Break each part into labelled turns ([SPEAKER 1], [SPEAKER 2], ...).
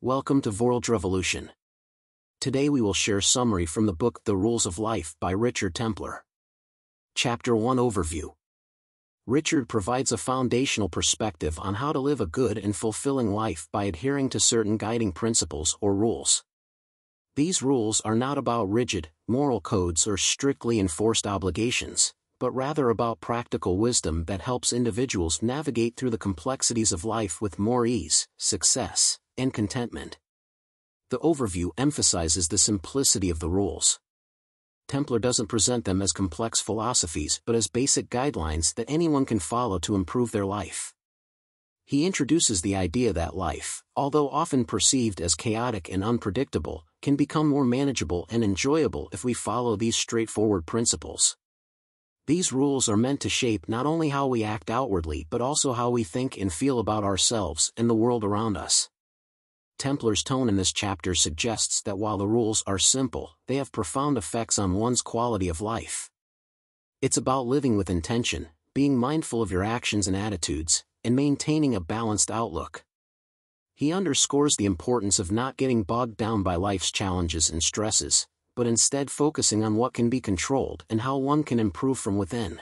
[SPEAKER 1] Welcome to World Revolution. Today we will share summary from the book The Rules of Life by Richard Templar. Chapter 1 Overview. Richard provides a foundational perspective on how to live a good and fulfilling life by adhering to certain guiding principles or rules. These rules are not about rigid, moral codes or strictly enforced obligations, but rather about practical wisdom that helps individuals navigate through the complexities of life with more ease, success, and contentment. The overview emphasizes the simplicity of the rules. Templar doesn't present them as complex philosophies but as basic guidelines that anyone can follow to improve their life. He introduces the idea that life, although often perceived as chaotic and unpredictable, can become more manageable and enjoyable if we follow these straightforward principles. These rules are meant to shape not only how we act outwardly but also how we think and feel about ourselves and the world around us. Templar's tone in this chapter suggests that while the rules are simple, they have profound effects on one's quality of life. It's about living with intention, being mindful of your actions and attitudes, and maintaining a balanced outlook. He underscores the importance of not getting bogged down by life's challenges and stresses, but instead focusing on what can be controlled and how one can improve from within.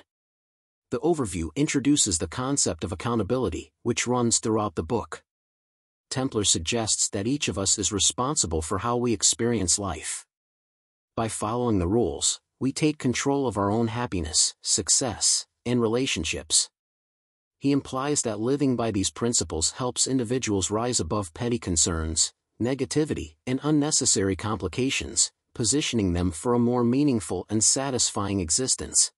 [SPEAKER 1] The overview introduces the concept of accountability, which runs throughout the book. Templar suggests that each of us is responsible for how we experience life. By following the rules, we take control of our own happiness, success, and relationships. He implies that living by these principles helps individuals rise above petty concerns, negativity, and unnecessary complications, positioning them for a more meaningful and satisfying existence.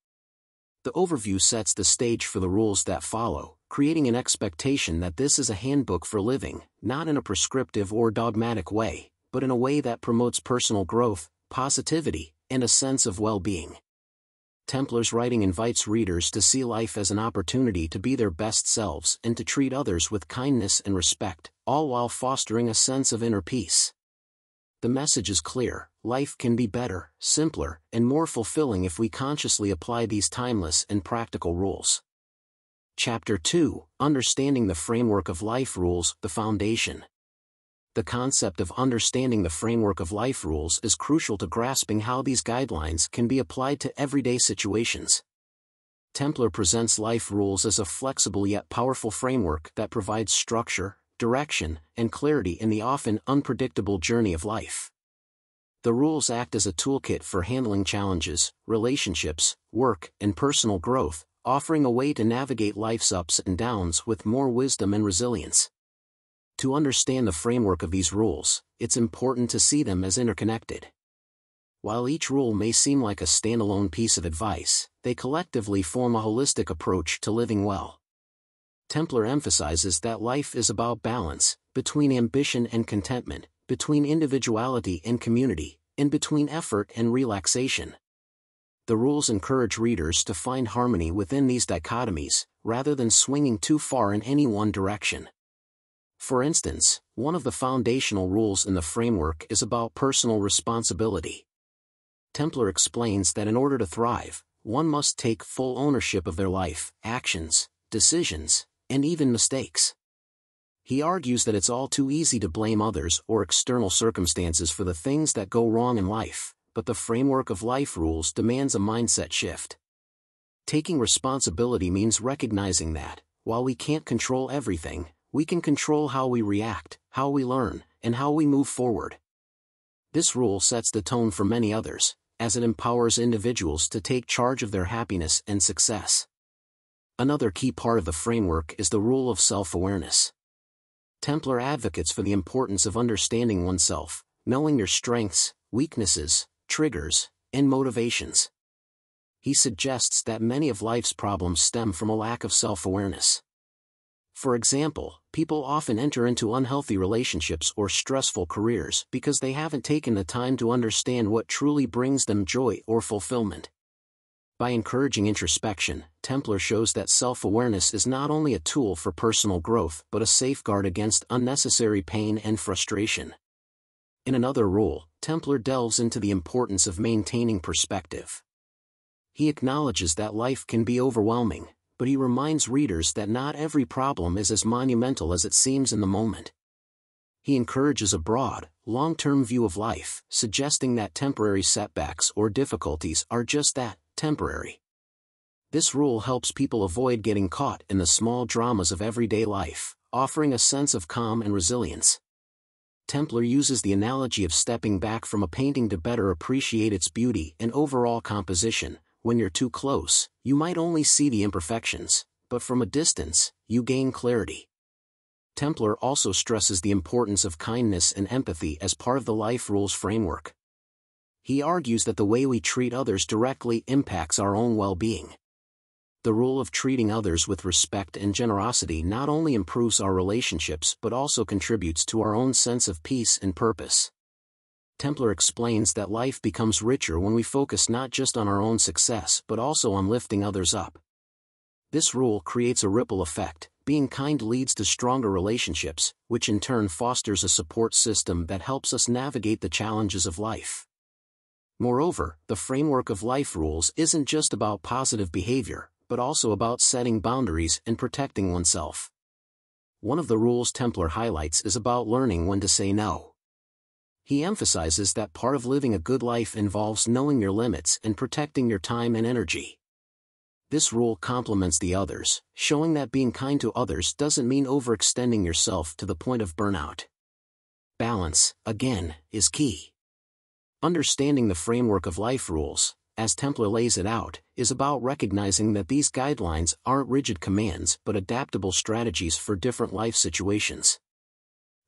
[SPEAKER 1] The overview sets the stage for the rules that follow, creating an expectation that this is a handbook for living, not in a prescriptive or dogmatic way, but in a way that promotes personal growth, positivity, and a sense of well-being. Templar's writing invites readers to see life as an opportunity to be their best selves and to treat others with kindness and respect, all while fostering a sense of inner peace. The message is clear: life can be better, simpler, and more fulfilling if we consciously apply these timeless and practical rules. Chapter 2, Understanding the Framework of Life Rules, the Foundation. The concept of understanding the framework of life rules is crucial to grasping how these guidelines can be applied to everyday situations. Templar presents life rules as a flexible yet powerful framework that provides structure, direction, and clarity in the often unpredictable journey of life. The rules act as a toolkit for handling challenges, relationships, work, and personal growth, offering a way to navigate life's ups and downs with more wisdom and resilience. To understand the framework of these rules, it's important to see them as interconnected. While each rule may seem like a standalone piece of advice, they collectively form a holistic approach to living well. Templar emphasizes that life is about balance, between ambition and contentment, between individuality and community, and between effort and relaxation. The rules encourage readers to find harmony within these dichotomies, rather than swinging too far in any one direction. For instance, one of the foundational rules in the framework is about personal responsibility. Templar explains that in order to thrive, one must take full ownership of their life, actions, decisions, and even mistakes. He argues that it's all too easy to blame others or external circumstances for the things that go wrong in life, but the framework of life rules demands a mindset shift. Taking responsibility means recognizing that, while we can't control everything, we can control how we react, how we learn, and how we move forward. This rule sets the tone for many others, as it empowers individuals to take charge of their happiness and success. Another key part of the framework is the rule of self-awareness. Templar advocates for the importance of understanding oneself, knowing your strengths, weaknesses, triggers, and motivations. He suggests that many of life's problems stem from a lack of self-awareness. For example, people often enter into unhealthy relationships or stressful careers because they haven't taken the time to understand what truly brings them joy or fulfillment. By encouraging introspection, Templar shows that self-awareness is not only a tool for personal growth but a safeguard against unnecessary pain and frustration. In another rule, Templar delves into the importance of maintaining perspective. He acknowledges that life can be overwhelming, but he reminds readers that not every problem is as monumental as it seems in the moment. He encourages a broad, long-term view of life, suggesting that temporary setbacks or difficulties are just that, temporary. This rule helps people avoid getting caught in the small dramas of everyday life, offering a sense of calm and resilience. Templar uses the analogy of stepping back from a painting to better appreciate its beauty and overall composition. When you're too close, you might only see the imperfections, but from a distance, you gain clarity. Templar also stresses the importance of kindness and empathy as part of the life rules framework. He argues that the way we treat others directly impacts our own well-being. The rule of treating others with respect and generosity not only improves our relationships but also contributes to our own sense of peace and purpose. Templar explains that life becomes richer when we focus not just on our own success but also on lifting others up. This rule creates a ripple effect. Being kind leads to stronger relationships, which in turn fosters a support system that helps us navigate the challenges of life. Moreover, the framework of life rules isn't just about positive behavior, but also about setting boundaries and protecting oneself. One of the rules Templar highlights is about learning when to say no. He emphasizes that part of living a good life involves knowing your limits and protecting your time and energy. This rule complements the others, showing that being kind to others doesn't mean overextending yourself to the point of burnout. Balance, again, is key. Understanding the framework of life rules, as Templar lays it out, is about recognizing that these guidelines aren't rigid commands but adaptable strategies for different life situations.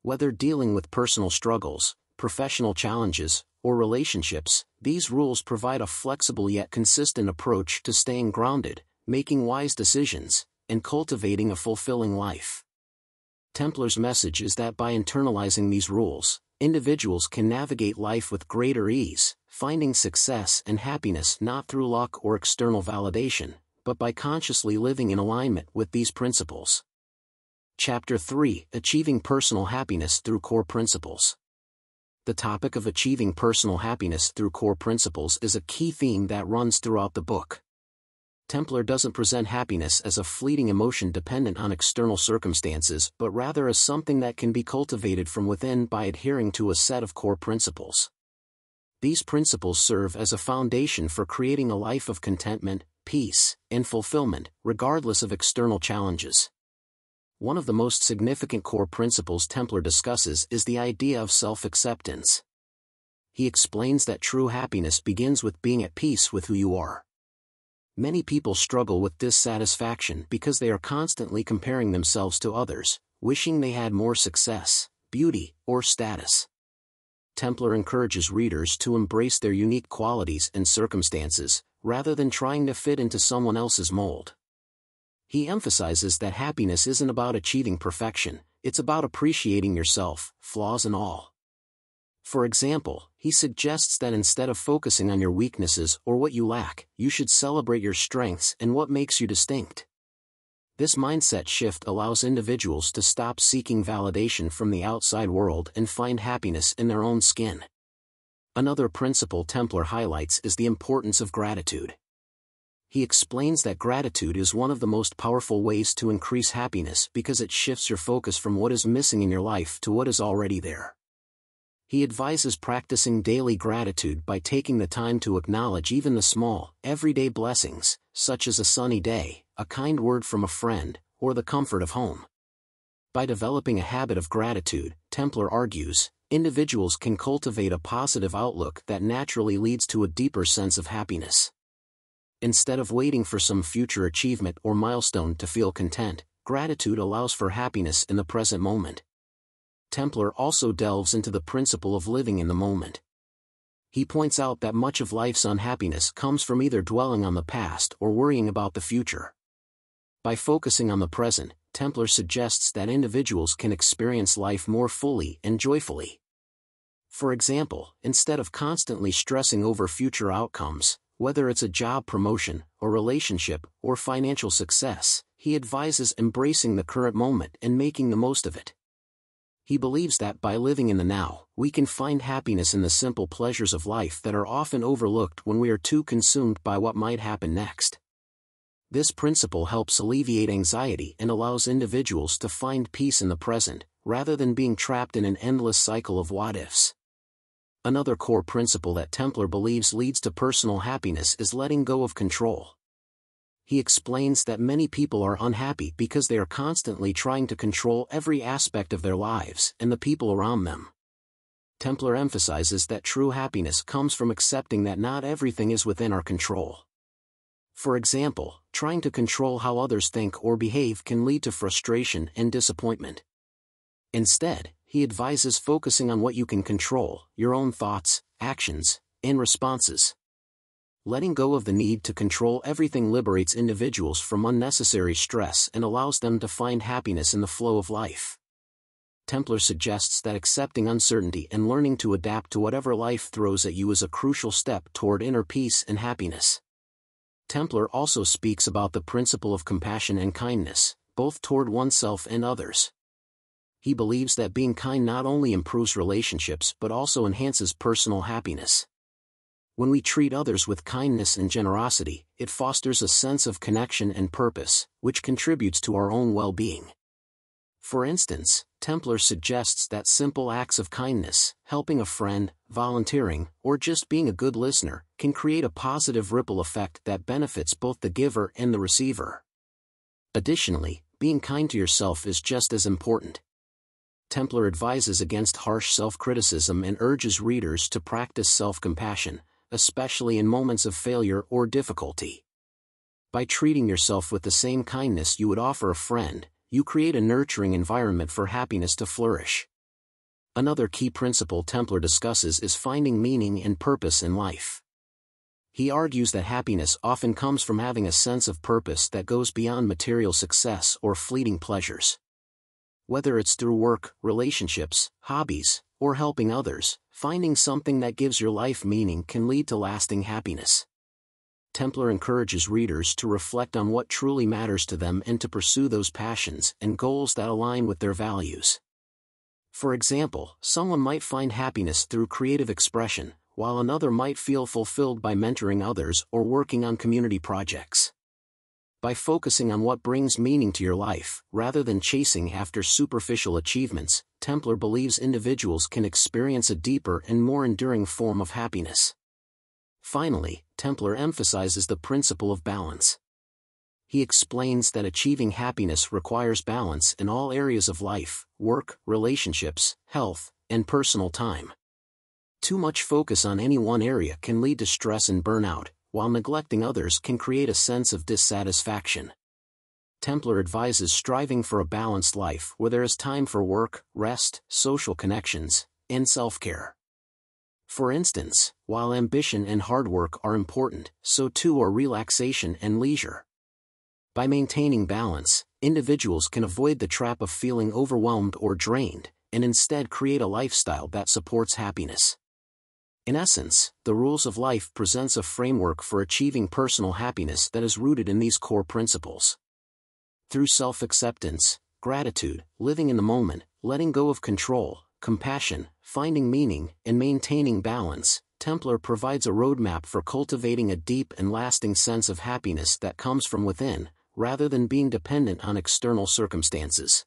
[SPEAKER 1] Whether dealing with personal struggles, professional challenges, or relationships, these rules provide a flexible yet consistent approach to staying grounded, making wise decisions, and cultivating a fulfilling life. Templar's message is that by internalizing these rules, individuals can navigate life with greater ease, finding success and happiness not through luck or external validation, but by consciously living in alignment with these principles. Chapter 3: Achieving Personal Happiness Through Core Principles. The topic of achieving personal happiness through core principles is a key theme that runs throughout the book. Templar doesn't present happiness as a fleeting emotion dependent on external circumstances but rather as something that can be cultivated from within by adhering to a set of core principles. These principles serve as a foundation for creating a life of contentment, peace, and fulfillment, regardless of external challenges. One of the most significant core principles Templar discusses is the idea of self-acceptance. He explains that true happiness begins with being at peace with who you are. Many people struggle with dissatisfaction because they are constantly comparing themselves to others, wishing they had more success, beauty, or status. Templar encourages readers to embrace their unique qualities and circumstances, rather than trying to fit into someone else's mold. He emphasizes that happiness isn't about achieving perfection, it's about appreciating yourself, flaws and all. For example, he suggests that instead of focusing on your weaknesses or what you lack, you should celebrate your strengths and what makes you distinct. This mindset shift allows individuals to stop seeking validation from the outside world and find happiness in their own skin. Another principle Templar highlights is the importance of gratitude. He explains that gratitude is one of the most powerful ways to increase happiness because it shifts your focus from what is missing in your life to what is already there. He advises practicing daily gratitude by taking the time to acknowledge even the small, everyday blessings, such as a sunny day, a kind word from a friend, or the comfort of home. By developing a habit of gratitude, Templar argues, individuals can cultivate a positive outlook that naturally leads to a deeper sense of happiness. Instead of waiting for some future achievement or milestone to feel content, gratitude allows for happiness in the present moment. Templar also delves into the principle of living in the moment. He points out that much of life's unhappiness comes from either dwelling on the past or worrying about the future. By focusing on the present, Templar suggests that individuals can experience life more fully and joyfully. For example, instead of constantly stressing over future outcomes, whether it's a job promotion, a relationship, or financial success, he advises embracing the current moment and making the most of it. He believes that by living in the now, we can find happiness in the simple pleasures of life that are often overlooked when we are too consumed by what might happen next. This principle helps alleviate anxiety and allows individuals to find peace in the present, rather than being trapped in an endless cycle of what-ifs. Another core principle that Templar believes leads to personal happiness is letting go of control. He explains that many people are unhappy because they are constantly trying to control every aspect of their lives and the people around them. Templar emphasizes that true happiness comes from accepting that not everything is within our control. For example, trying to control how others think or behave can lead to frustration and disappointment. Instead, he advises focusing on what you can control, your own thoughts, actions, and responses. Letting go of the need to control everything liberates individuals from unnecessary stress and allows them to find happiness in the flow of life. Templar suggests that accepting uncertainty and learning to adapt to whatever life throws at you is a crucial step toward inner peace and happiness. Templar also speaks about the principle of compassion and kindness, both toward oneself and others. He believes that being kind not only improves relationships but also enhances personal happiness. When we treat others with kindness and generosity, it fosters a sense of connection and purpose, which contributes to our own well-being. For instance, Templar suggests that simple acts of kindness, helping a friend, volunteering, or just being a good listener, can create a positive ripple effect that benefits both the giver and the receiver. Additionally, being kind to yourself is just as important. Templar advises against harsh self-criticism and urges readers to practice self-compassion, especially in moments of failure or difficulty. By treating yourself with the same kindness you would offer a friend, you create a nurturing environment for happiness to flourish. Another key principle Templar discusses is finding meaning and purpose in life. He argues that happiness often comes from having a sense of purpose that goes beyond material success or fleeting pleasures. Whether it's through work, relationships, hobbies, or helping others, finding something that gives your life meaning can lead to lasting happiness. Templar encourages readers to reflect on what truly matters to them and to pursue those passions and goals that align with their values. For example, someone might find happiness through creative expression, while another might feel fulfilled by mentoring others or working on community projects. By focusing on what brings meaning to your life, rather than chasing after superficial achievements, Templar believes individuals can experience a deeper and more enduring form of happiness. Finally, Templar emphasizes the principle of balance. He explains that achieving happiness requires balance in all areas of life: work, relationships, health, and personal time. Too much focus on any one area can lead to stress and burnout, while neglecting others can create a sense of dissatisfaction. Templar advises striving for a balanced life where there is time for work, rest, social connections, and self-care. For instance, while ambition and hard work are important, so too are relaxation and leisure. By maintaining balance, individuals can avoid the trap of feeling overwhelmed or drained, and instead create a lifestyle that supports happiness. In essence, The Rules of Life presents a framework for achieving personal happiness that is rooted in these core principles. Through self-acceptance, gratitude, living in the moment, letting go of control, compassion, finding meaning, and maintaining balance, Templar provides a roadmap for cultivating a deep and lasting sense of happiness that comes from within, rather than being dependent on external circumstances.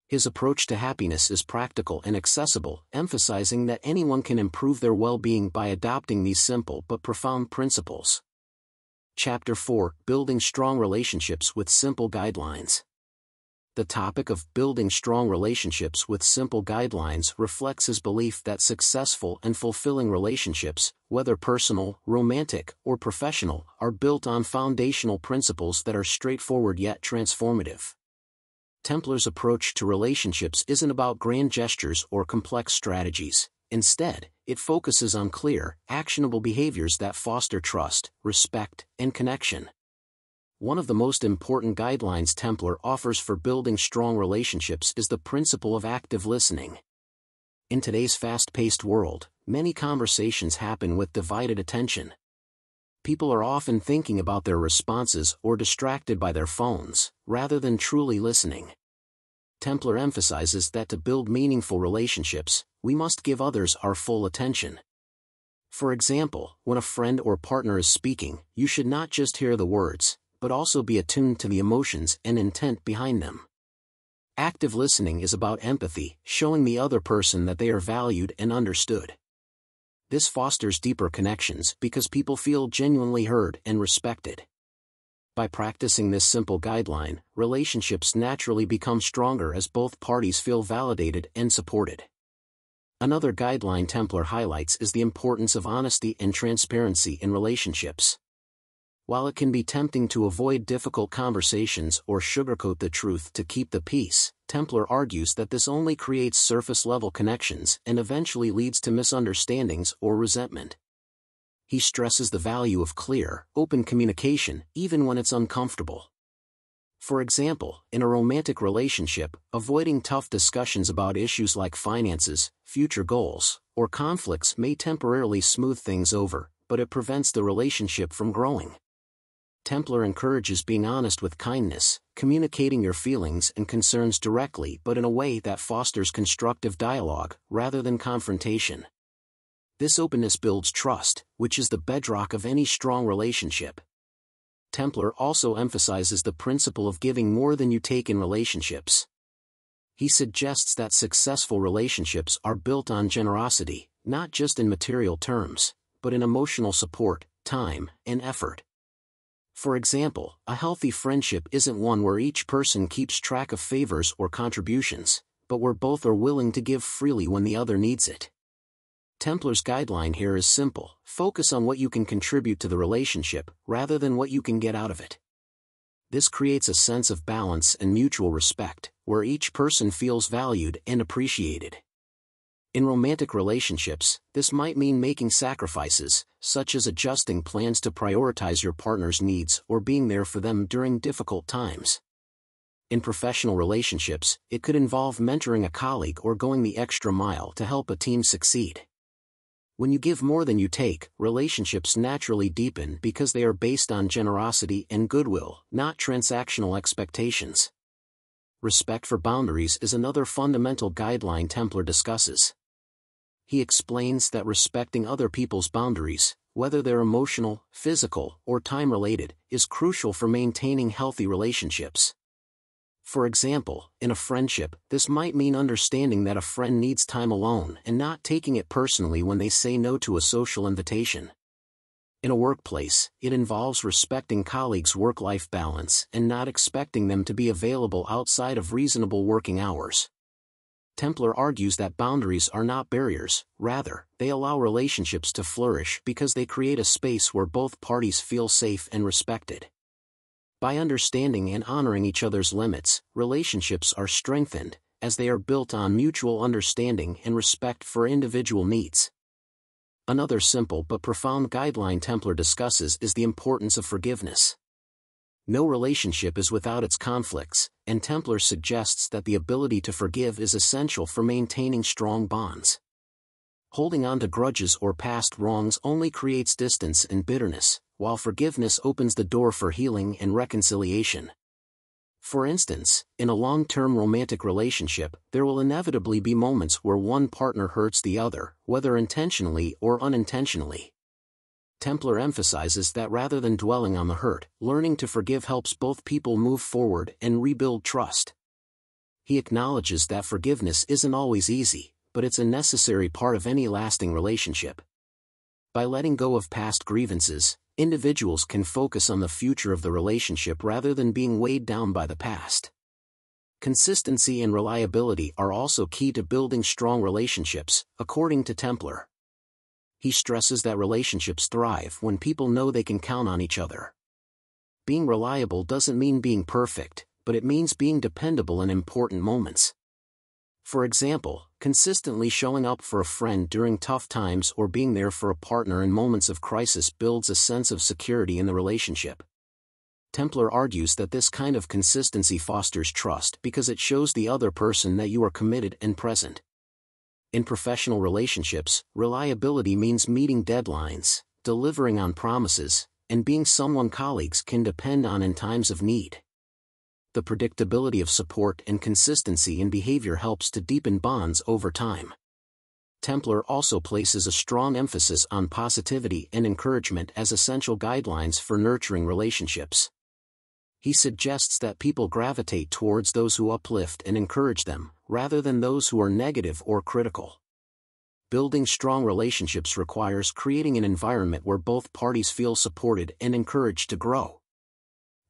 [SPEAKER 1] His approach to happiness is practical and accessible, emphasizing that anyone can improve their well-being by adopting these simple but profound principles. Chapter 4: Building Strong Relationships with Simple Guidelines. The topic of building strong relationships with simple guidelines reflects his belief that successful and fulfilling relationships, whether personal, romantic, or professional, are built on foundational principles that are straightforward yet transformative. Templar's approach to relationships isn't about grand gestures or complex strategies. Instead, it focuses on clear, actionable behaviors that foster trust, respect, and connection. One of the most important guidelines Templar offers for building strong relationships is the principle of active listening. In today's fast-paced world, many conversations happen with divided attention. People are often thinking about their responses or distracted by their phones, rather than truly listening. Templar emphasizes that to build meaningful relationships, we must give others our full attention. For example, when a friend or partner is speaking, you should not just hear the words, but also be attuned to the emotions and intent behind them. Active listening is about empathy, showing the other person that they are valued and understood. This fosters deeper connections because people feel genuinely heard and respected. By practicing this simple guideline, relationships naturally become stronger as both parties feel validated and supported. Another guideline Templar highlights is the importance of honesty and transparency in relationships. While it can be tempting to avoid difficult conversations or sugarcoat the truth to keep the peace, Templar argues that this only creates surface-level connections and eventually leads to misunderstandings or resentment. He stresses the value of clear, open communication, even when it's uncomfortable. For example, in a romantic relationship, avoiding tough discussions about issues like finances, future goals, or conflicts may temporarily smooth things over, but it prevents the relationship from growing. Templar encourages being honest with kindness, communicating your feelings and concerns directly but in a way that fosters constructive dialogue, rather than confrontation. This openness builds trust, which is the bedrock of any strong relationship. Templar also emphasizes the principle of giving more than you take in relationships. He suggests that successful relationships are built on generosity, not just in material terms, but in emotional support, time, and effort. For example, a healthy friendship isn't one where each person keeps track of favors or contributions, but where both are willing to give freely when the other needs it. Templar's guideline here is simple: focus on what you can contribute to the relationship, rather than what you can get out of it. This creates a sense of balance and mutual respect, where each person feels valued and appreciated. In romantic relationships, this might mean making sacrifices, such as adjusting plans to prioritize your partner's needs or being there for them during difficult times. In professional relationships, it could involve mentoring a colleague or going the extra mile to help a team succeed. When you give more than you take, relationships naturally deepen because they are based on generosity and goodwill, not transactional expectations. Respect for boundaries is another fundamental guideline Templar discusses. He explains that respecting other people's boundaries, whether they're emotional, physical, or time-related, is crucial for maintaining healthy relationships. For example, in a friendship, this might mean understanding that a friend needs time alone and not taking it personally when they say no to a social invitation. In a workplace, it involves respecting colleagues' work-life balance and not expecting them to be available outside of reasonable working hours. Templar argues that boundaries are not barriers, rather, they allow relationships to flourish because they create a space where both parties feel safe and respected. By understanding and honoring each other's limits, relationships are strengthened, as they are built on mutual understanding and respect for individual needs. Another simple but profound guideline Templar discusses is the importance of forgiveness. No relationship is without its conflicts, and Templar suggests that the ability to forgive is essential for maintaining strong bonds. Holding on to grudges or past wrongs only creates distance and bitterness, while forgiveness opens the door for healing and reconciliation. For instance, in a long-term romantic relationship, there will inevitably be moments where one partner hurts the other, whether intentionally or unintentionally. Templar emphasizes that rather than dwelling on the hurt, learning to forgive helps both people move forward and rebuild trust. He acknowledges that forgiveness isn't always easy, but it's a necessary part of any lasting relationship. By letting go of past grievances, individuals can focus on the future of the relationship rather than being weighed down by the past. Consistency and reliability are also key to building strong relationships, according to Templar. He stresses that relationships thrive when people know they can count on each other. Being reliable doesn't mean being perfect, but it means being dependable in important moments. For example, consistently showing up for a friend during tough times or being there for a partner in moments of crisis builds a sense of security in the relationship. Templar argues that this kind of consistency fosters trust because it shows the other person that you are committed and present. In professional relationships, reliability means meeting deadlines, delivering on promises, and being someone colleagues can depend on in times of need. The predictability of support and consistency in behavior helps to deepen bonds over time. Templar also places a strong emphasis on positivity and encouragement as essential guidelines for nurturing relationships. He suggests that people gravitate towards those who uplift and encourage them, rather than those who are negative or critical. Building strong relationships requires creating an environment where both parties feel supported and encouraged to grow.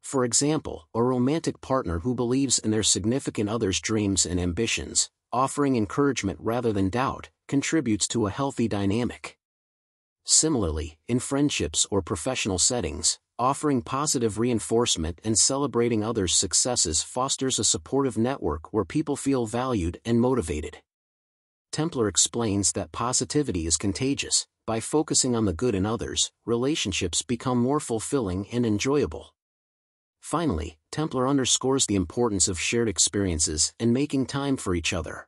[SPEAKER 1] For example, a romantic partner who believes in their significant other's dreams and ambitions, offering encouragement rather than doubt, contributes to a healthy dynamic. Similarly, in friendships or professional settings, offering positive reinforcement and celebrating others' successes fosters a supportive network where people feel valued and motivated. Templar explains that positivity is contagious. By focusing on the good in others, relationships become more fulfilling and enjoyable. Finally, Templar underscores the importance of shared experiences and making time for each other.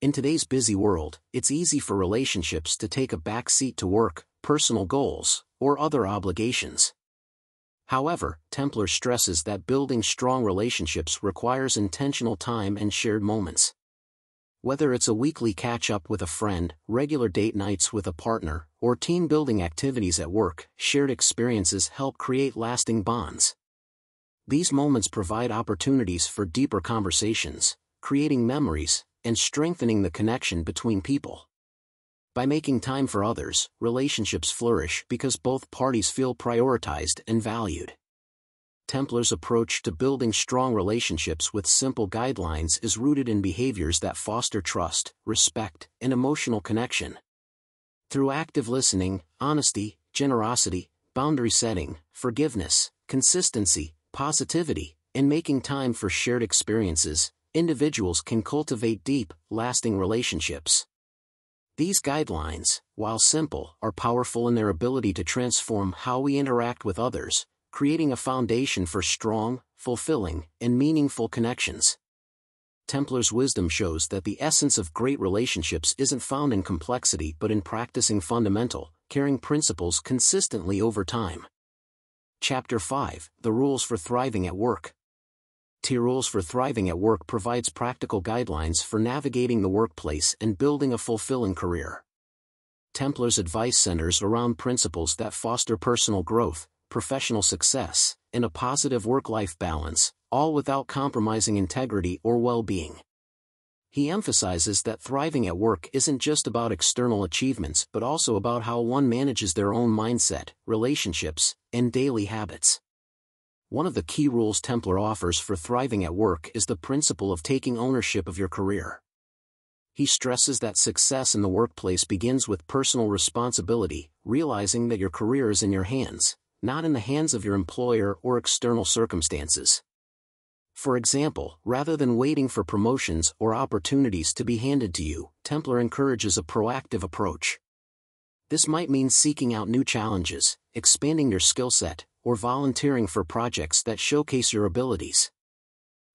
[SPEAKER 1] In today's busy world, it's easy for relationships to take a back seat to work, personal goals, or other obligations. However, Templar stresses that building strong relationships requires intentional time and shared moments. Whether it's a weekly catch-up with a friend, regular date nights with a partner, or team-building activities at work, shared experiences help create lasting bonds. These moments provide opportunities for deeper conversations, creating memories, and strengthening the connection between people. By making time for others, relationships flourish because both parties feel prioritized and valued. Templar's approach to building strong relationships with simple guidelines is rooted in behaviors that foster trust, respect, and emotional connection. Through active listening, honesty, generosity, boundary setting, forgiveness, consistency, positivity, and making time for shared experiences, individuals can cultivate deep, lasting relationships. These guidelines, while simple, are powerful in their ability to transform how we interact with others, creating a foundation for strong, fulfilling, and meaningful connections. Templar's wisdom shows that the essence of great relationships isn't found in complexity but in practicing fundamental, caring principles consistently over time. Chapter 5: The Rules for Thriving at Work. Rules for Thriving at Work provides practical guidelines for navigating the workplace and building a fulfilling career. Templar's advice centers around principles that foster personal growth, professional success, and a positive work-life balance, all without compromising integrity or well-being. He emphasizes that thriving at work isn't just about external achievements but also about how one manages their own mindset, relationships, and daily habits. One of the key rules Templar offers for thriving at work is the principle of taking ownership of your career. He stresses that success in the workplace begins with personal responsibility, realizing that your career is in your hands, not in the hands of your employer or external circumstances. For example, rather than waiting for promotions or opportunities to be handed to you, Templar encourages a proactive approach. This might mean seeking out new challenges, expanding your skill set, or volunteering for projects that showcase your abilities.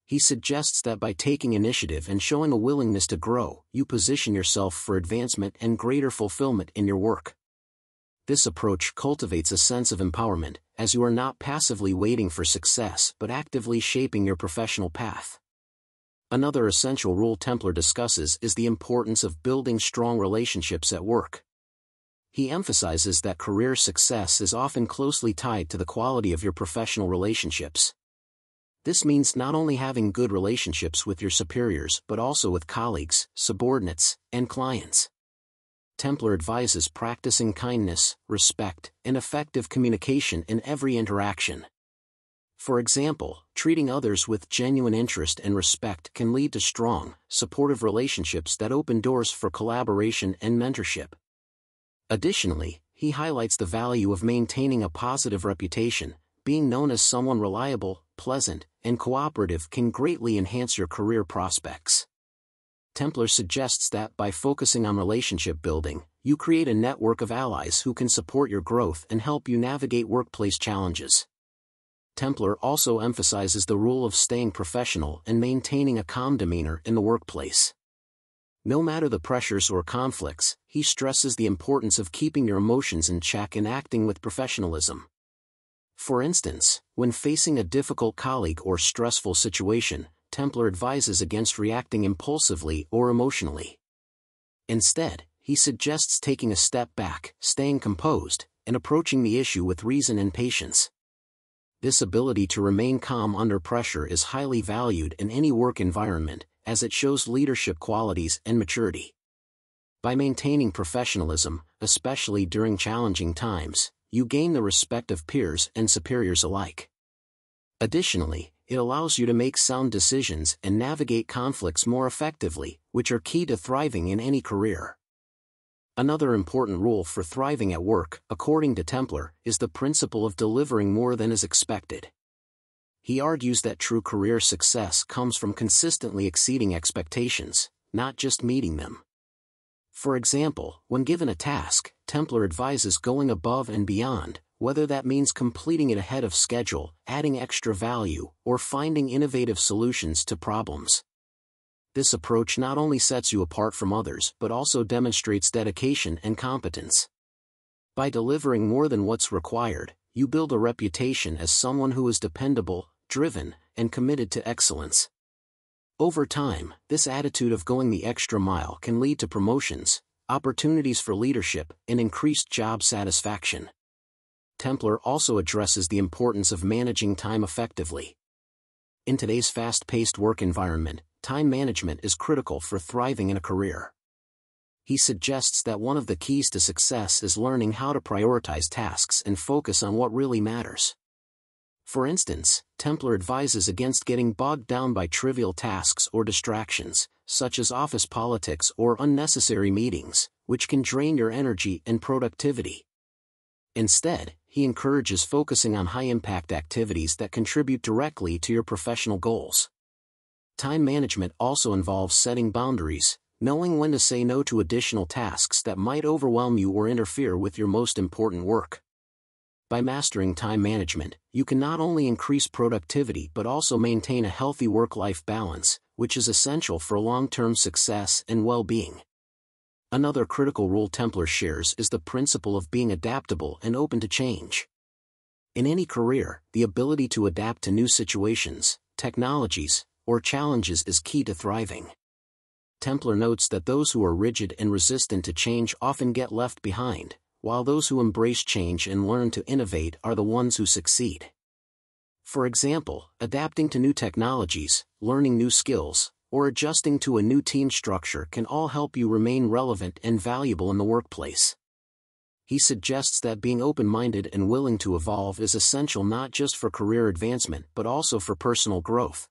[SPEAKER 1] He suggests that by taking initiative and showing a willingness to grow, you position yourself for advancement and greater fulfillment in your work. This approach cultivates a sense of empowerment, as you are not passively waiting for success but actively shaping your professional path. Another essential rule Templar discusses is the importance of building strong relationships at work. He emphasizes that career success is often closely tied to the quality of your professional relationships. This means not only having good relationships with your superiors but also with colleagues, subordinates, and clients. Templar advises practicing kindness, respect, and effective communication in every interaction. For example, treating others with genuine interest and respect can lead to strong, supportive relationships that open doors for collaboration and mentorship. Additionally, he highlights the value of maintaining a positive reputation. Being known as someone reliable, pleasant, and cooperative can greatly enhance your career prospects. Templar suggests that by focusing on relationship building, you create a network of allies who can support your growth and help you navigate workplace challenges. Templar also emphasizes the rule of staying professional and maintaining a calm demeanor in the workplace. No matter the pressures or conflicts, he stresses the importance of keeping your emotions in check and acting with professionalism. For instance, when facing a difficult colleague or stressful situation, Templar advises against reacting impulsively or emotionally. Instead, he suggests taking a step back, staying composed, and approaching the issue with reason and patience. This ability to remain calm under pressure is highly valued in any work environment, as it shows leadership qualities and maturity. By maintaining professionalism, especially during challenging times, you gain the respect of peers and superiors alike. Additionally, it allows you to make sound decisions and navigate conflicts more effectively, which are key to thriving in any career. Another important rule for thriving at work, according to Templar, is the principle of delivering more than is expected. He argues that true career success comes from consistently exceeding expectations, not just meeting them. For example, when given a task, Templar advises going above and beyond, whether that means completing it ahead of schedule, adding extra value, or finding innovative solutions to problems. This approach not only sets you apart from others but also demonstrates dedication and competence. By delivering more than what's required, you build a reputation as someone who is dependable, driven, and committed to excellence. Over time, this attitude of going the extra mile can lead to promotions, opportunities for leadership, and increased job satisfaction. Templar also addresses the importance of managing time effectively. In today's fast-paced work environment, time management is critical for thriving in a career. He suggests that one of the keys to success is learning how to prioritize tasks and focus on what really matters. For instance, Templar advises against getting bogged down by trivial tasks or distractions, such as office politics or unnecessary meetings, which can drain your energy and productivity. Instead, he encourages focusing on high-impact activities that contribute directly to your professional goals. Time management also involves setting boundaries, knowing when to say no to additional tasks that might overwhelm you or interfere with your most important work. By mastering time management, you can not only increase productivity but also maintain a healthy work-life balance, which is essential for long-term success and well-being. Another critical rule Templar shares is the principle of being adaptable and open to change. In any career, the ability to adapt to new situations, technologies, or challenges is key to thriving. Templar notes that those who are rigid and resistant to change often get left behind, while those who embrace change and learn to innovate are the ones who succeed. For example, adapting to new technologies, learning new skills, or adjusting to a new team structure can all help you remain relevant and valuable in the workplace. He suggests that being open-minded and willing to evolve is essential not just for career advancement but also for personal growth.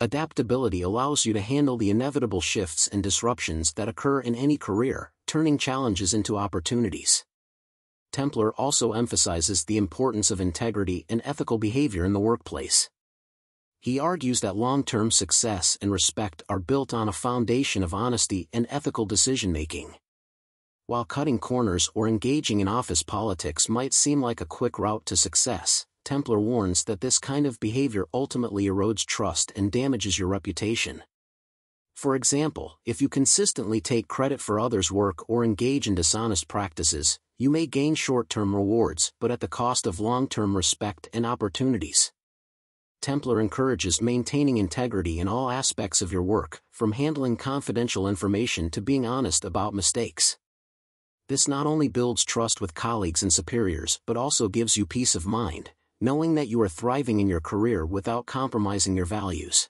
[SPEAKER 1] Adaptability allows you to handle the inevitable shifts and disruptions that occur in any career, turning challenges into opportunities. Templar also emphasizes the importance of integrity and ethical behavior in the workplace. He argues that long-term success and respect are built on a foundation of honesty and ethical decision-making. While cutting corners or engaging in office politics might seem like a quick route to success, Templar warns that this kind of behavior ultimately erodes trust and damages your reputation. For example, if you consistently take credit for others' work or engage in dishonest practices, you may gain short-term rewards but at the cost of long-term respect and opportunities. Templar encourages maintaining integrity in all aspects of your work, from handling confidential information to being honest about mistakes. This not only builds trust with colleagues and superiors but also gives you peace of mind, knowing that you are thriving in your career without compromising your values.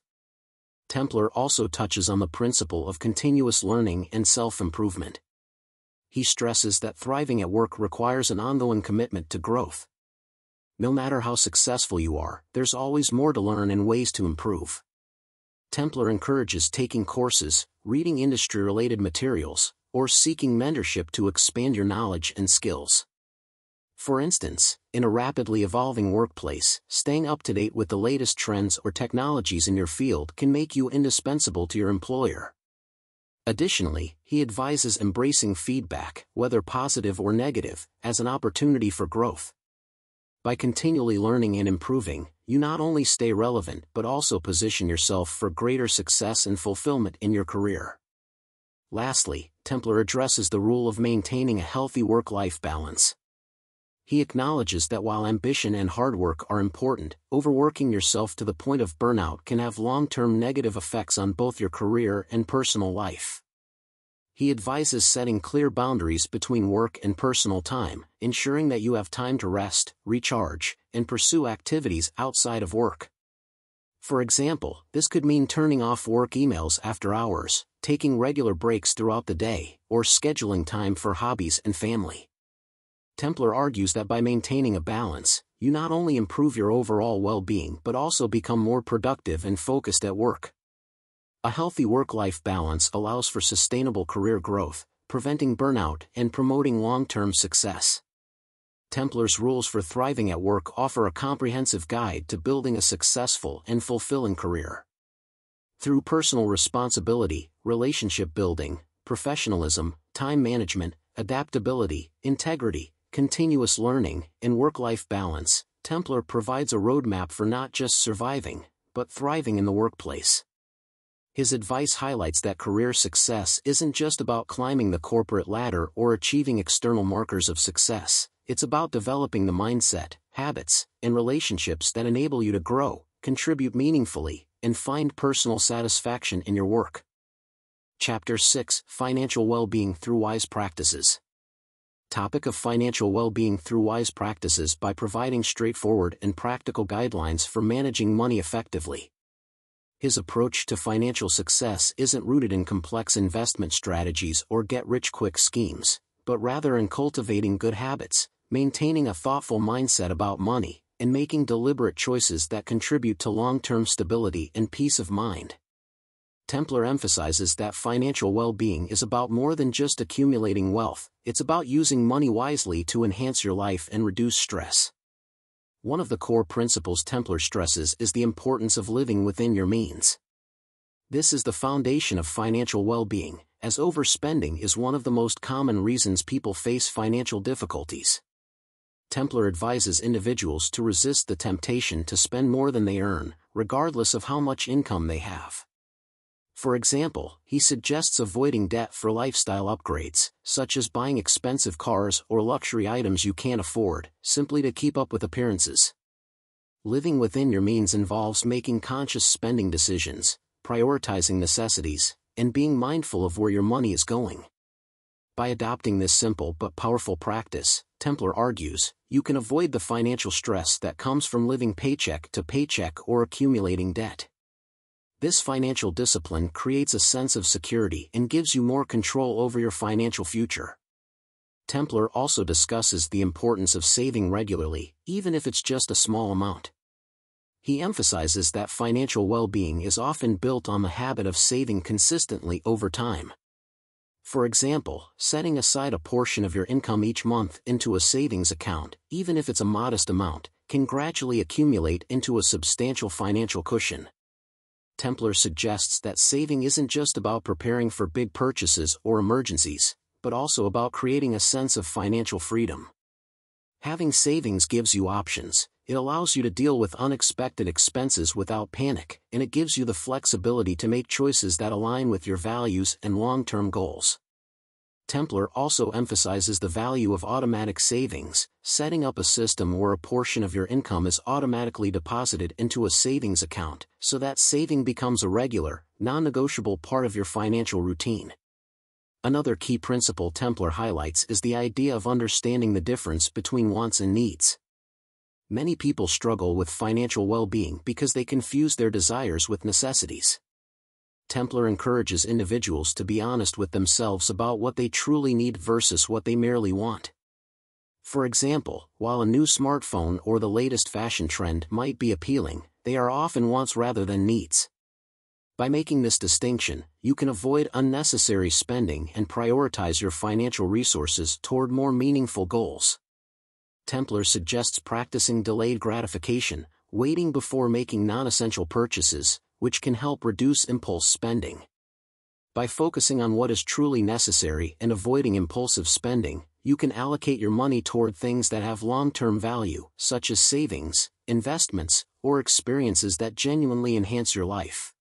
[SPEAKER 1] Templar also touches on the principle of continuous learning and self-improvement. He stresses that thriving at work requires an ongoing commitment to growth. No matter how successful you are, there's always more to learn and ways to improve. Templar encourages taking courses, reading industry-related materials, or seeking mentorship to expand your knowledge and skills. For instance, in a rapidly evolving workplace, staying up to date with the latest trends or technologies in your field can make you indispensable to your employer. Additionally, he advises embracing feedback, whether positive or negative, as an opportunity for growth. By continually learning and improving, you not only stay relevant but also position yourself for greater success and fulfillment in your career. Lastly, Templar addresses the rule of maintaining a healthy work-life balance. He acknowledges that while ambition and hard work are important, overworking yourself to the point of burnout can have long-term negative effects on both your career and personal life. He advises setting clear boundaries between work and personal time, ensuring that you have time to rest, recharge, and pursue activities outside of work. For example, this could mean turning off work emails after hours, taking regular breaks throughout the day, or scheduling time for hobbies and family. Templar argues that by maintaining a balance, you not only improve your overall well-being but also become more productive and focused at work. A healthy work-life balance allows for sustainable career growth, preventing burnout and promoting long-term success. Templar's rules for thriving at work offer a comprehensive guide to building a successful and fulfilling career. Through personal responsibility, relationship building, professionalism, time management, adaptability, integrity, continuous learning, and work-life balance, Templar provides a roadmap for not just surviving, but thriving in the workplace. His advice highlights that career success isn't just about climbing the corporate ladder or achieving external markers of success, it's about developing the mindset, habits, and relationships that enable you to grow, contribute meaningfully, and find personal satisfaction in your work. Chapter 6: Financial Well-Being Through Wise Practices. Topic of financial well-being through wise practices. By providing straightforward and practical guidelines for managing money effectively. His approach to financial success isn't rooted in complex investment strategies or get-rich-quick schemes, but rather in cultivating good habits, maintaining a thoughtful mindset about money, and making deliberate choices that contribute to long-term stability and peace of mind. Templar emphasizes that financial well-being is about more than just accumulating wealth, it's about using money wisely to enhance your life and reduce stress. One of the core principles Templar stresses is the importance of living within your means. This is the foundation of financial well-being, as overspending is one of the most common reasons people face financial difficulties. Templar advises individuals to resist the temptation to spend more than they earn, regardless of how much income they have. For example, he suggests avoiding debt for lifestyle upgrades, such as buying expensive cars or luxury items you can't afford, simply to keep up with appearances. Living within your means involves making conscious spending decisions, prioritizing necessities, and being mindful of where your money is going. By adopting this simple but powerful practice, Templar argues, you can avoid the financial stress that comes from living paycheck to paycheck or accumulating debt. This financial discipline creates a sense of security and gives you more control over your financial future. Templar also discusses the importance of saving regularly, even if it's just a small amount. He emphasizes that financial well-being is often built on the habit of saving consistently over time. For example, setting aside a portion of your income each month into a savings account, even if it's a modest amount, can gradually accumulate into a substantial financial cushion. Templar suggests that saving isn't just about preparing for big purchases or emergencies, but also about creating a sense of financial freedom. Having savings gives you options, it allows you to deal with unexpected expenses without panic, and it gives you the flexibility to make choices that align with your values and long-term goals. Templar also emphasizes the value of automatic savings, setting up a system where a portion of your income is automatically deposited into a savings account, so that saving becomes a regular, non-negotiable part of your financial routine. Another key principle Templar highlights is the idea of understanding the difference between wants and needs. Many people struggle with financial well-being because they confuse their desires with necessities. Templar encourages individuals to be honest with themselves about what they truly need versus what they merely want. For example, while a new smartphone or the latest fashion trend might be appealing, they are often wants rather than needs. By making this distinction, you can avoid unnecessary spending and prioritize your financial resources toward more meaningful goals. Templar suggests practicing delayed gratification, waiting before making non-essential purchases, which can help reduce impulse spending. By focusing on what is truly necessary and avoiding impulsive spending, you can allocate your money toward things that have long-term value, such as savings, investments, or experiences that genuinely enhance your life.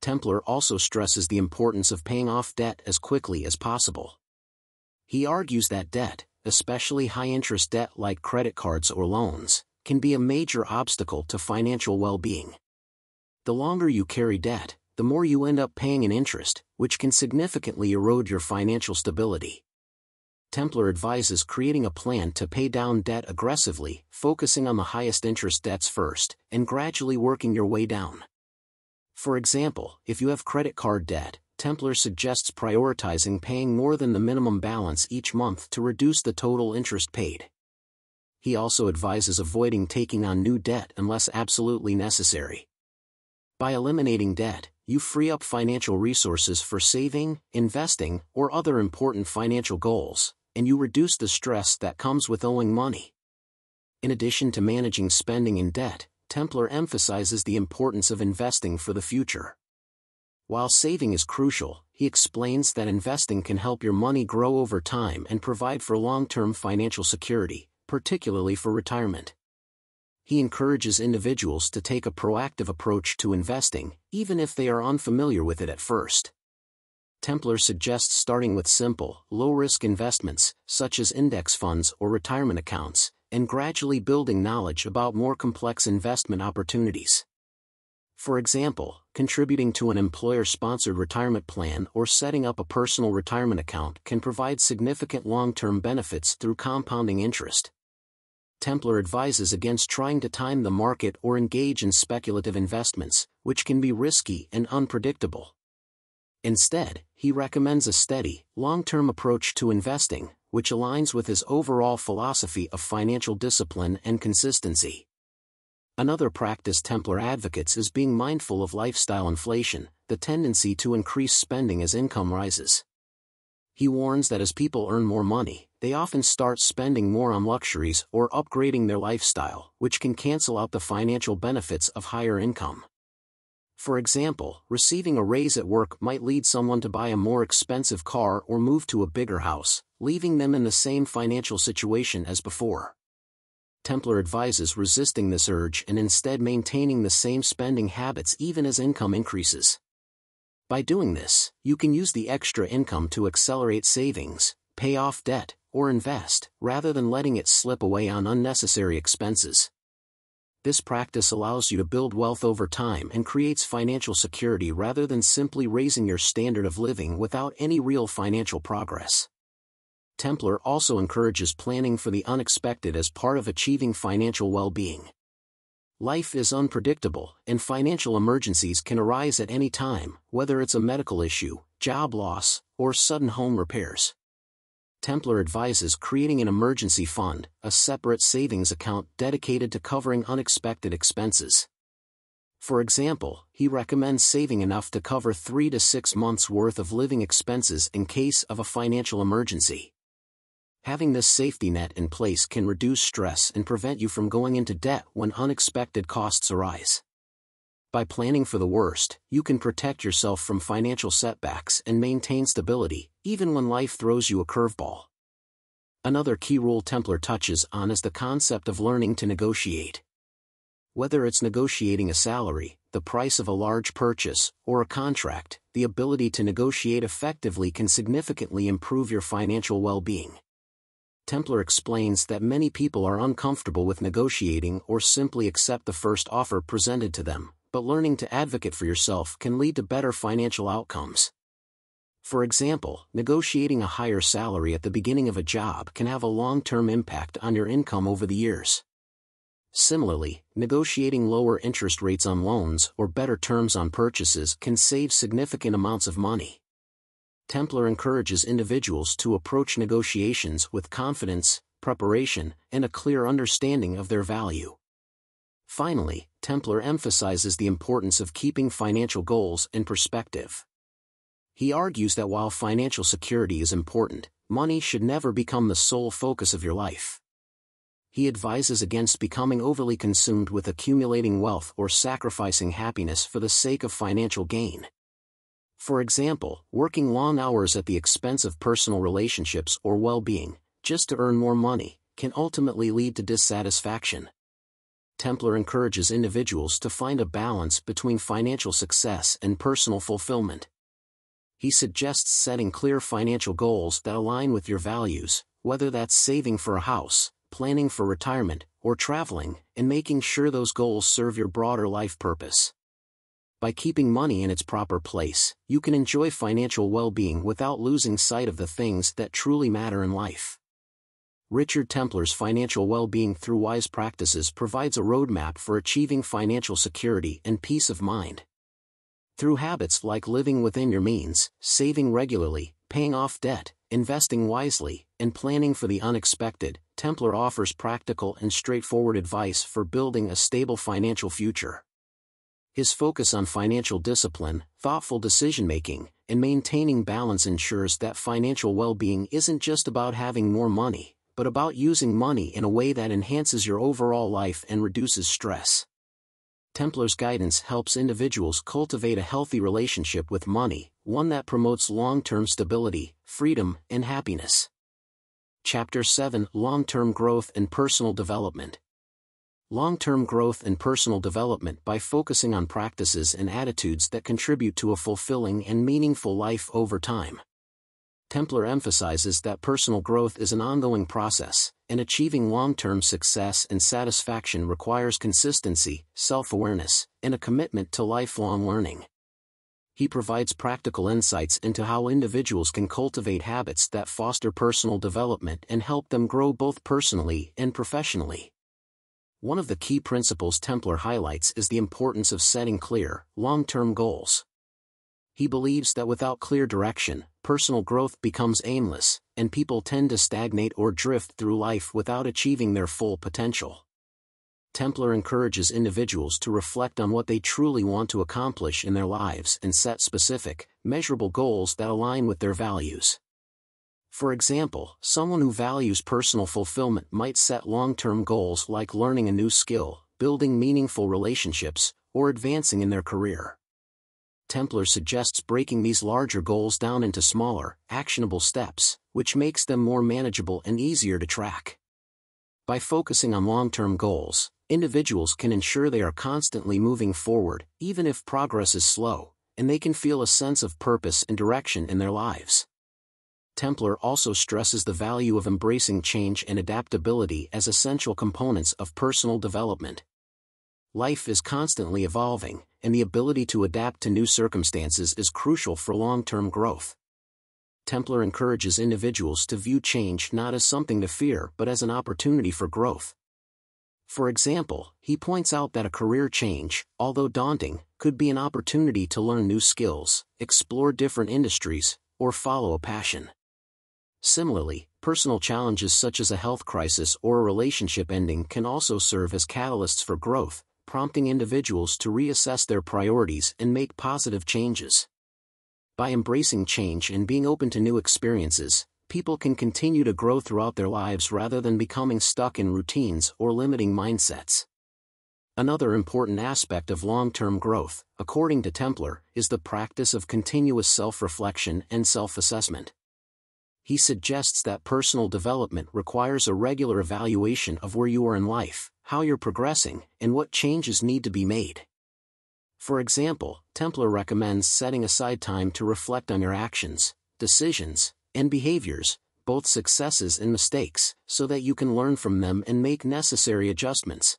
[SPEAKER 1] Templar also stresses the importance of paying off debt as quickly as possible. He argues that debt, especially high-interest debt like credit cards or loans, can be a major obstacle to financial well-being. The longer you carry debt, the more you end up paying in interest, which can significantly erode your financial stability. Templar advises creating a plan to pay down debt aggressively, focusing on the highest interest debts first, and gradually working your way down. For example, if you have credit card debt, Templar suggests prioritizing paying more than the minimum balance each month to reduce the total interest paid. He also advises avoiding taking on new debt unless absolutely necessary. By eliminating debt, you free up financial resources for saving, investing, or other important financial goals, and you reduce the stress that comes with owing money. In addition to managing spending and debt, Templar emphasizes the importance of investing for the future. While saving is crucial, he explains that investing can help your money grow over time and provide for long-term financial security, particularly for retirement. He encourages individuals to take a proactive approach to investing, even if they are unfamiliar with it at first. Templar suggests starting with simple, low-risk investments, such as index funds or retirement accounts, and gradually building knowledge about more complex investment opportunities. For example, contributing to an employer-sponsored retirement plan or setting up a personal retirement account can provide significant long-term benefits through compounding interest. Templar advises against trying to time the market or engage in speculative investments, which can be risky and unpredictable. Instead, he recommends a steady, long-term approach to investing, which aligns with his overall philosophy of financial discipline and consistency. Another practice Templar advocates is being mindful of lifestyle inflation, the tendency to increase spending as income rises. He warns that as people earn more money, they often start spending more on luxuries or upgrading their lifestyle, which can cancel out the financial benefits of higher income. For example, receiving a raise at work might lead someone to buy a more expensive car or move to a bigger house, leaving them in the same financial situation as before. Templar advises resisting this urge and instead maintaining the same spending habits even as income increases. By doing this, you can use the extra income to accelerate savings, pay off debt, or invest, rather than letting it slip away on unnecessary expenses. This practice allows you to build wealth over time and creates financial security rather than simply raising your standard of living without any real financial progress. Templar also encourages planning for the unexpected as part of achieving financial well-being. Life is unpredictable, and financial emergencies can arise at any time, whether it's a medical issue, job loss, or sudden home repairs. Templar advises creating an emergency fund, a separate savings account dedicated to covering unexpected expenses. For example, he recommends saving enough to cover 3 to 6 months' worth of living expenses in case of a financial emergency. Having this safety net in place can reduce stress and prevent you from going into debt when unexpected costs arise. By planning for the worst, you can protect yourself from financial setbacks and maintain stability, even when life throws you a curveball. Another key rule Templar touches on is the concept of learning to negotiate. Whether it's negotiating a salary, the price of a large purchase, or a contract, the ability to negotiate effectively can significantly improve your financial well-being. Templar explains that many people are uncomfortable with negotiating or simply accept the first offer presented to them, but learning to advocate for yourself can lead to better financial outcomes. For example, negotiating a higher salary at the beginning of a job can have a long-term impact on your income over the years. Similarly, negotiating lower interest rates on loans or better terms on purchases can save significant amounts of money. Templar encourages individuals to approach negotiations with confidence, preparation, and a clear understanding of their value. Finally, Templar emphasizes the importance of keeping financial goals in perspective. He argues that while financial security is important, money should never become the sole focus of your life. He advises against becoming overly consumed with accumulating wealth or sacrificing happiness for the sake of financial gain. For example, working long hours at the expense of personal relationships or well-being, just to earn more money, can ultimately lead to dissatisfaction. Templar encourages individuals to find a balance between financial success and personal fulfillment. He suggests setting clear financial goals that align with your values, whether that's saving for a house, planning for retirement, or traveling, and making sure those goals serve your broader life purpose. By keeping money in its proper place, you can enjoy financial well-being without losing sight of the things that truly matter in life. Richard Templar's Financial Well-Being Through Wise Practices provides a roadmap for achieving financial security and peace of mind. Through habits like living within your means, saving regularly, paying off debt, investing wisely, and planning for the unexpected, Templar offers practical and straightforward advice for building a stable financial future. His focus on financial discipline, thoughtful decision-making, and maintaining balance ensures that financial well-being isn't just about having more money, but about using money in a way that enhances your overall life and reduces stress. Templar's guidance helps individuals cultivate a healthy relationship with money, one that promotes long-term stability, freedom, and happiness. Chapter 7: Long-Term Growth and Personal Development. Long-term growth and personal development by focusing on practices and attitudes that contribute to a fulfilling and meaningful life over time. Templar emphasizes that personal growth is an ongoing process, and achieving long-term success and satisfaction requires consistency, self-awareness, and a commitment to lifelong learning. He provides practical insights into how individuals can cultivate habits that foster personal development and help them grow both personally and professionally. One of the key principles Templar highlights is the importance of setting clear, long-term goals. He believes that without clear direction, personal growth becomes aimless, and people tend to stagnate or drift through life without achieving their full potential. Templar encourages individuals to reflect on what they truly want to accomplish in their lives and set specific, measurable goals that align with their values. For example, someone who values personal fulfillment might set long-term goals like learning a new skill, building meaningful relationships, or advancing in their career. Templar suggests breaking these larger goals down into smaller, actionable steps, which makes them more manageable and easier to track. By focusing on long-term goals, individuals can ensure they are constantly moving forward, even if progress is slow, and they can feel a sense of purpose and direction in their lives. Templar also stresses the value of embracing change and adaptability as essential components of personal development. Life is constantly evolving, and the ability to adapt to new circumstances is crucial for long-term growth. Templar encourages individuals to view change not as something to fear but as an opportunity for growth. For example, he points out that a career change, although daunting, could be an opportunity to learn new skills, explore different industries, or follow a passion. Similarly, personal challenges such as a health crisis or a relationship ending can also serve as catalysts for growth, prompting individuals to reassess their priorities and make positive changes. By embracing change and being open to new experiences, people can continue to grow throughout their lives rather than becoming stuck in routines or limiting mindsets. Another important aspect of long-term growth, according to Templar, is the practice of continuous self-reflection and self-assessment. He suggests that personal development requires a regular evaluation of where you are in life, how you're progressing, and what changes need to be made. For example, Templar recommends setting aside time to reflect on your actions, decisions, and behaviors, both successes and mistakes, so that you can learn from them and make necessary adjustments.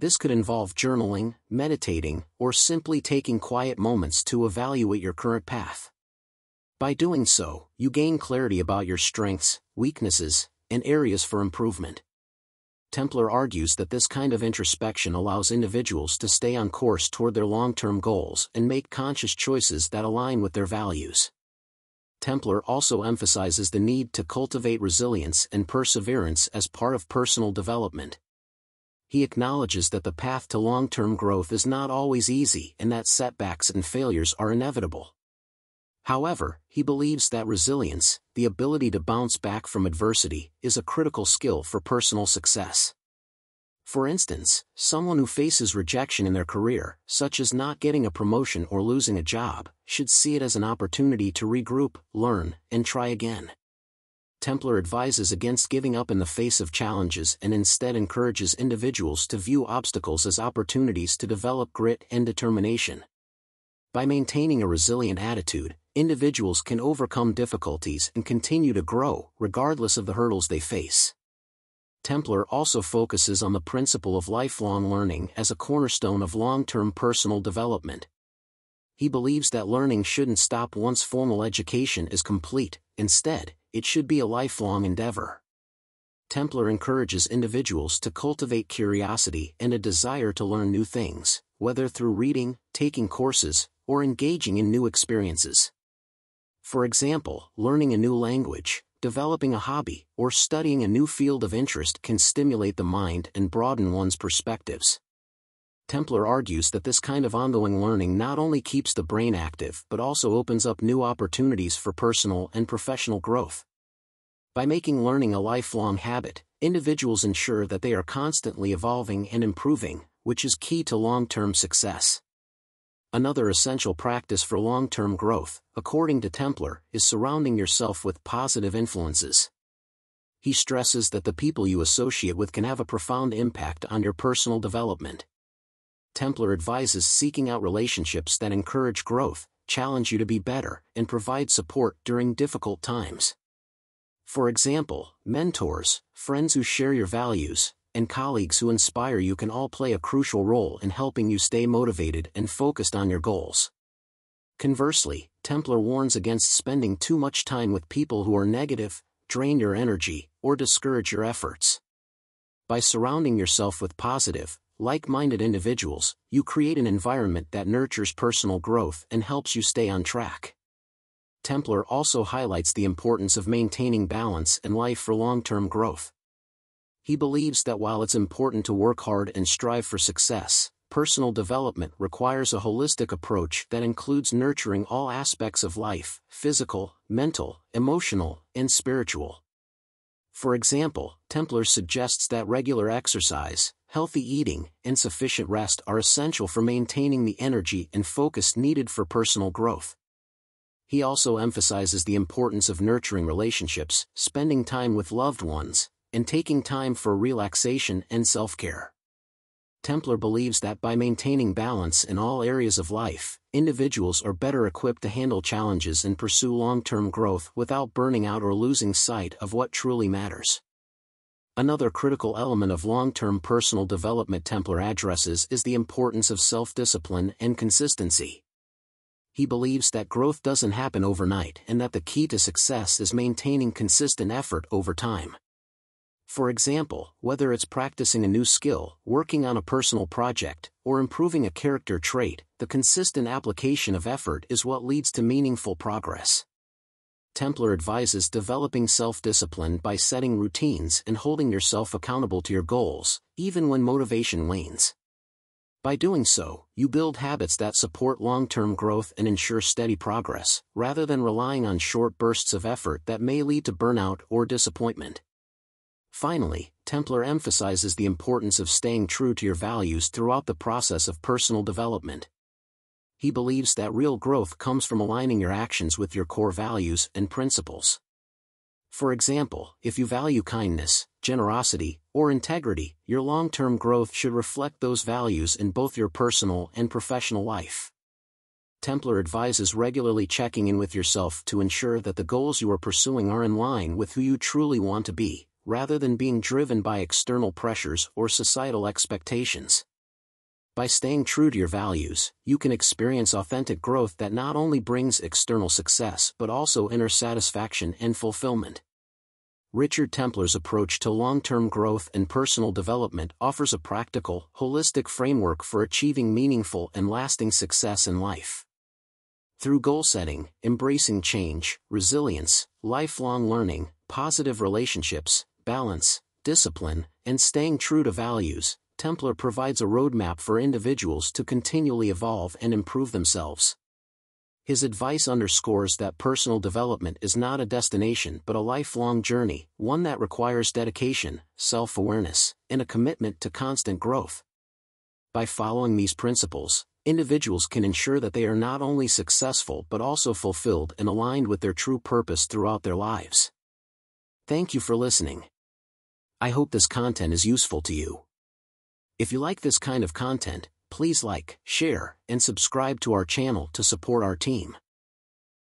[SPEAKER 1] This could involve journaling, meditating, or simply taking quiet moments to evaluate your current path. By doing so, you gain clarity about your strengths, weaknesses, and areas for improvement. Templar argues that this kind of introspection allows individuals to stay on course toward their long-term goals and make conscious choices that align with their values. Templar also emphasizes the need to cultivate resilience and perseverance as part of personal development. He acknowledges that the path to long-term growth is not always easy and that setbacks and failures are inevitable. However, he believes that resilience, the ability to bounce back from adversity, is a critical skill for personal success. For instance, someone who faces rejection in their career, such as not getting a promotion or losing a job, should see it as an opportunity to regroup, learn, and try again. Templar advises against giving up in the face of challenges and instead encourages individuals to view obstacles as opportunities to develop grit and determination. By maintaining a resilient attitude, individuals can overcome difficulties and continue to grow, regardless of the hurdles they face. Templar also focuses on the principle of lifelong learning as a cornerstone of long-term personal development. He believes that learning shouldn't stop once formal education is complete. Instead, it should be a lifelong endeavor. Templar encourages individuals to cultivate curiosity and a desire to learn new things, whether through reading, taking courses, or engaging in new experiences. For example, learning a new language, developing a hobby, or studying a new field of interest can stimulate the mind and broaden one's perspectives. Templar argues that this kind of ongoing learning not only keeps the brain active but also opens up new opportunities for personal and professional growth. By making learning a lifelong habit, individuals ensure that they are constantly evolving and improving, which is key to long-term success. Another essential practice for long-term growth, according to Templar, is surrounding yourself with positive influences. He stresses that the people you associate with can have a profound impact on your personal development. Templar advises seeking out relationships that encourage growth, challenge you to be better, and provide support during difficult times. For example, mentors, friends who share your values, and colleagues who inspire you can all play a crucial role in helping you stay motivated and focused on your goals. Conversely, Templar warns against spending too much time with people who are negative, drain your energy, or discourage your efforts. By surrounding yourself with positive, like-minded individuals, you create an environment that nurtures personal growth and helps you stay on track. Templar also highlights the importance of maintaining balance in life for long-term growth. He believes that while it's important to work hard and strive for success, personal development requires a holistic approach that includes nurturing all aspects of life: physical, mental, emotional, and spiritual. For example, Templar suggests that regular exercise, healthy eating, and sufficient rest are essential for maintaining the energy and focus needed for personal growth. He also emphasizes the importance of nurturing relationships, spending time with loved ones, and taking time for relaxation and self-care. Templar believes that by maintaining balance in all areas of life, individuals are better equipped to handle challenges and pursue long-term growth without burning out or losing sight of what truly matters. Another critical element of long-term personal development Templar addresses is the importance of self-discipline and consistency. He believes that growth doesn't happen overnight and that the key to success is maintaining consistent effort over time. For example, whether it's practicing a new skill, working on a personal project, or improving a character trait, the consistent application of effort is what leads to meaningful progress. Templar advises developing self-discipline by setting routines and holding yourself accountable to your goals, even when motivation wanes. By doing so, you build habits that support long-term growth and ensure steady progress, rather than relying on short bursts of effort that may lead to burnout or disappointment. Finally, Templar emphasizes the importance of staying true to your values throughout the process of personal development. He believes that real growth comes from aligning your actions with your core values and principles. For example, if you value kindness, generosity, or integrity, your long-term growth should reflect those values in both your personal and professional life. Templar advises regularly checking in with yourself to ensure that the goals you are pursuing are in line with who you truly want to be, rather than being driven by external pressures or societal expectations. By staying true to your values, you can experience authentic growth that not only brings external success but also inner satisfaction and fulfillment. Richard Templar's approach to long-term growth and personal development offers a practical, holistic framework for achieving meaningful and lasting success in life. Through goal setting, embracing change, resilience, lifelong learning, positive relationships, balance, discipline, and staying true to values, Templar provides a roadmap for individuals to continually evolve and improve themselves. His advice underscores that personal development is not a destination but a lifelong journey, one that requires dedication, self-awareness, and a commitment to constant growth. By following these principles, individuals can ensure that they are not only successful but also fulfilled and aligned with their true purpose throughout their lives. Thank you for listening. I hope this content is useful to you. If you like this kind of content, please like, share, and subscribe to our channel to support our team.